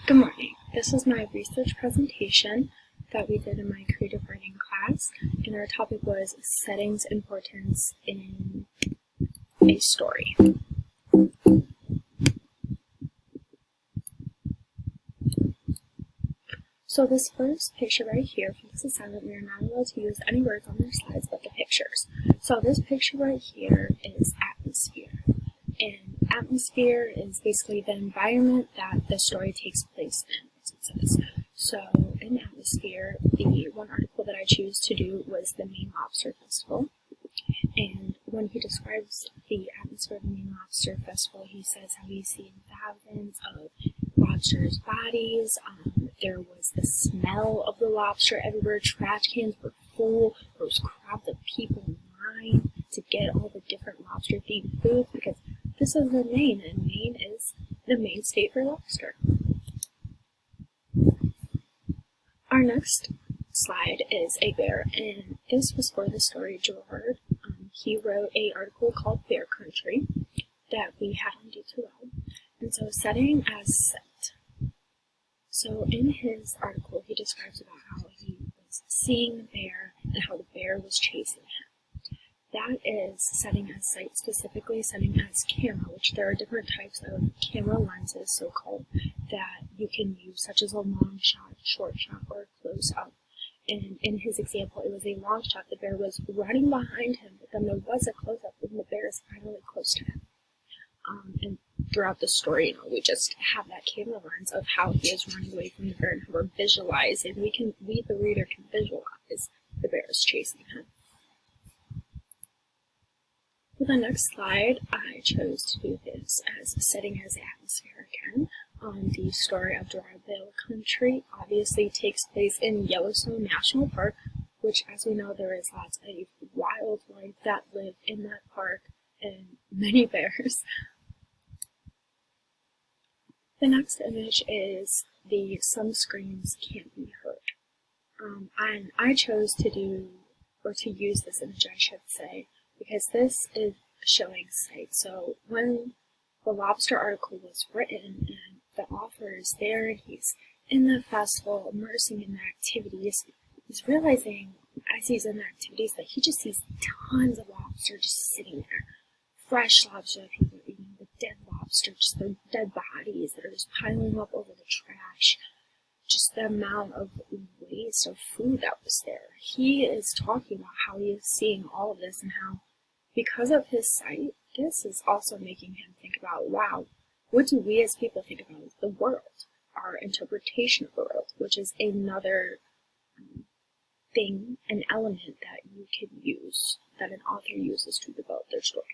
Good morning. This is my research presentation that we did in my creative writing class, and our topic was settings importance in a story. So this first picture right here, for this assignment, we are not allowed to use any words on their slides but the pictures. So this picture right here is atmosphere. And atmosphere is basically the environment that the story takes place in, as it says. So in atmosphere, the one article that I choose to do was the Maine Lobster Festival. And when he describes the atmosphere of the Maine Lobster Festival, he says how he's seen thousands of lobsters' bodies. There was the smell of the lobster everywhere. Trash cans were full. There was crowds of people in line to get all the different lobster-themed foods because this is in Maine, and Maine is the main state for lobster. Our next slide is a bear, and this was for the story Gerard. He wrote an article called Bear Country that we had on D2L, and so setting as set. So in his article, he describes about how he was seeing the bear and how the bear was chasing him. That is setting as sight, specifically setting as camera, which there are different types of camera lenses, so-called, that you can use, such as a long shot, short shot, or a close-up. And in his example, it was a long shot. The bear was running behind him, but then there was a close-up when the bear is finally close to him. And throughout the story, we just have that camera lens of how he is running away from the bear and how we're visualizing. We, the reader, can visualize the bear is chasing him. For the next slide, I chose to do this as setting as atmosphere again. The story of Gerard Bear Country obviously takes place in Yellowstone National Park, which, as we know, there is lots of wildlife that live in that park and many bears. The next image is the Some Screams Can't Be Heard. And I chose to use this image, I should say, because this is showing sight. So when the lobster article was written and the author is there and he's in the festival, immersing in the activities, he's realizing as he's in the activities that he just sees tons of lobster just sitting there. Fresh lobster that people are eating, the dead lobster, just the dead bodies that are just piling up over the trash. Just the amount of waste of food that was there. He is talking about how he is seeing all of this and how, because of his sight, this is also making him think about, wow, what do we as people think about the world? Our interpretation of the world, which is another thing, an element that you can use, that an author uses to develop their story.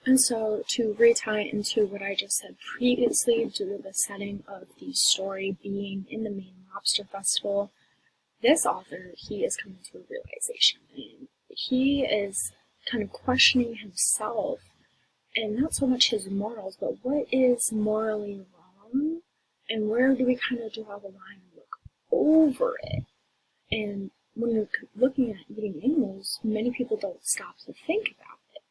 And so, to retie into what I just said previously, due to the setting of the story being in the Maine Lobster Festival, this author, he is coming to a realization, and he is kind of questioning himself, and not so much his morals, but what is morally wrong, and where do we kind of draw the line and look over it. And when you're looking at eating animals, many people don't stop to think about it.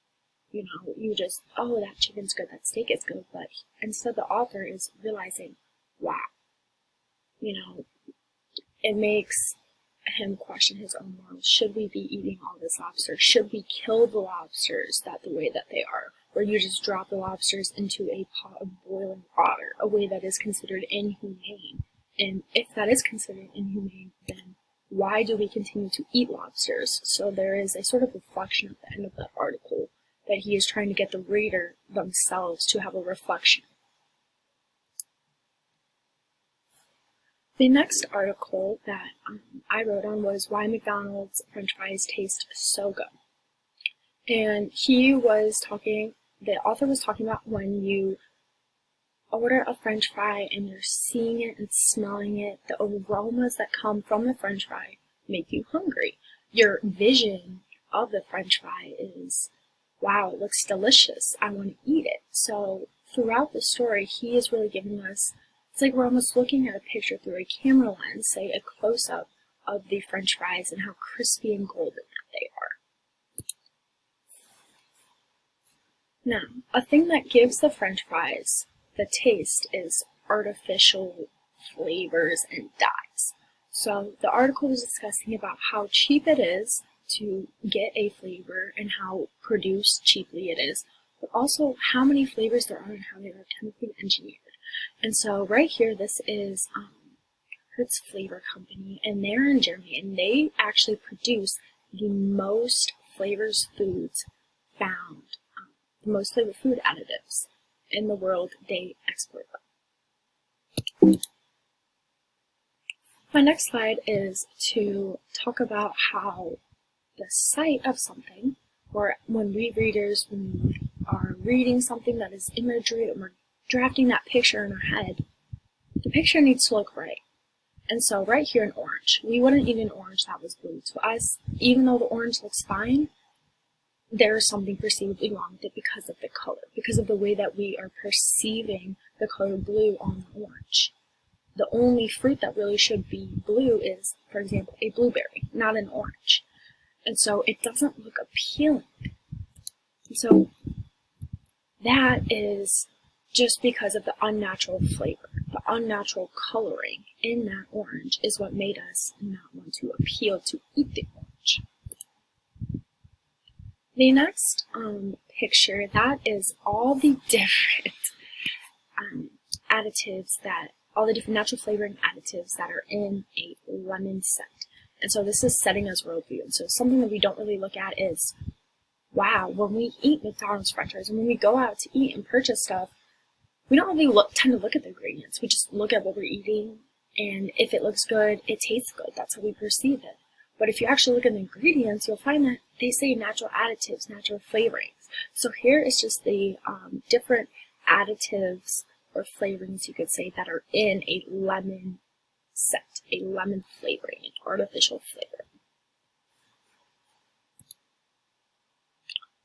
You just, oh, that chicken's good, that steak is good, but instead the author is realizing, wow, it makes him question his own morals. Should we be eating all this lobster? Should we kill the lobsters the way that they are? Or you just drop the lobsters into a pot of boiling water, a way that is considered inhumane? And if that is considered inhumane, then why do we continue to eat lobsters? So there is a sort of reflection at the end of that article that he is trying to get the reader themselves to have a reflection. The next article that I wrote on was Why McDonald's French Fries Taste So Good. And the author was talking about when you order a French fry and you're seeing it and smelling it, the aromas that come from the French fry make you hungry. Your vision of the French fry is, wow, it looks delicious, I want to eat it. So throughout the story, he is really giving us, it's like we're almost looking at a picture through a camera lens, say a close-up of the French fries and how crispy and golden that they are. Now, a thing that gives the French fries the taste is artificial flavors and dyes. So the article was discussing about how cheap it is to get a flavor and how produced cheaply it is, but also how many flavors there are and how they are chemically engineered. And so right here, this is Hertz Flavor Company, and they're in Germany, and they actually produce the most flavors foods found, the most flavored food additives in the world. They export them. My next slide is to talk about how the sight of something, or when we readers, when we are reading something that is imagery and we're drafting that picture in our head, the picture needs to look right. And so right here in orange, we wouldn't eat an orange that was blue. To us, even though the orange looks fine, there is something perceivably wrong with it because of the color, because of the way that we are perceiving the color blue on the orange. The only fruit that really should be blue is, for example, a blueberry, not an orange. And so it doesn't look appealing. And so that is just because of the unnatural flavor, the unnatural coloring in that orange is what made us not want to appeal to eat the orange. The next picture, that is all the different additives all the different natural flavoring additives that are in a lemon scent. And so this is setting us worldview. And so something that we don't really look at is, wow, when we eat McDonald's french fries and when we go out to eat and purchase stuff, we don't really tend to look at the ingredients. We just look at what we're eating, and if it looks good, it tastes good. That's how we perceive it. But if you actually look at the ingredients, you'll find that they say natural additives, natural flavorings. So here is just the different additives or flavorings, you could say, that are in a lemon scent, a lemon flavoring, an artificial flavor.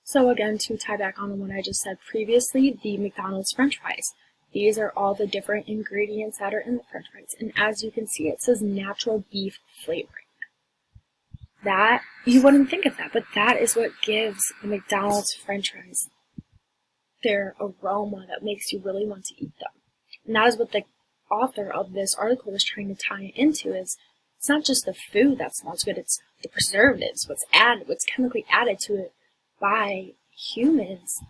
So again, to tie back on what I just said previously, the McDonald's french fries. These are all the different ingredients that are in the french fries. And as you can see, it says natural beef flavoring. That, you wouldn't think of that, but that is what gives the McDonald's french fries their aroma that makes you really want to eat them. And that is what the author of this article was trying to tie it into, is it's not just the food that smells good, it's the preservatives, what's chemically added to it by humans,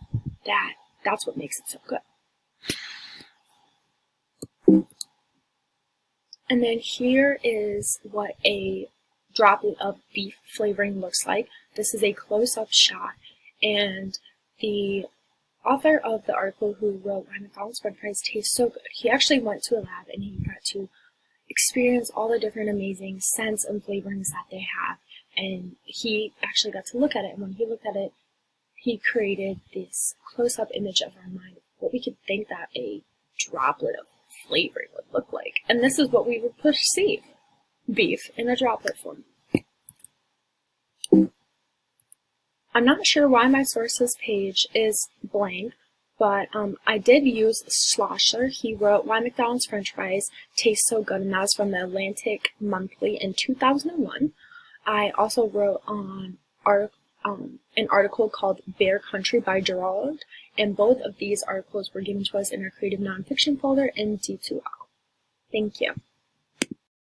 that's what makes it so good. And then here is what a droplet of beef flavoring looks like. This is a close-up shot, and the author of the article who wrote Why McDonald's French Fries Taste So Good, he actually went to a lab and he got to experience all the different amazing scents and flavorings that they have, and he actually got to look at it, and when he looked at it, he created this close-up image of our mind of what we could think that a droplet of flavoring would look like. And this is what we would perceive: beef in a droplet form. I'm not sure why my sources page is blank, but I did use Schlosser. He wrote Why McDonald's French Fries Taste So Good, and that was from the Atlantic Monthly in 2001. I also wrote on an article called Bear Country by Gerald, and both of these articles were given to us in our creative nonfiction folder in D2L. Thank you.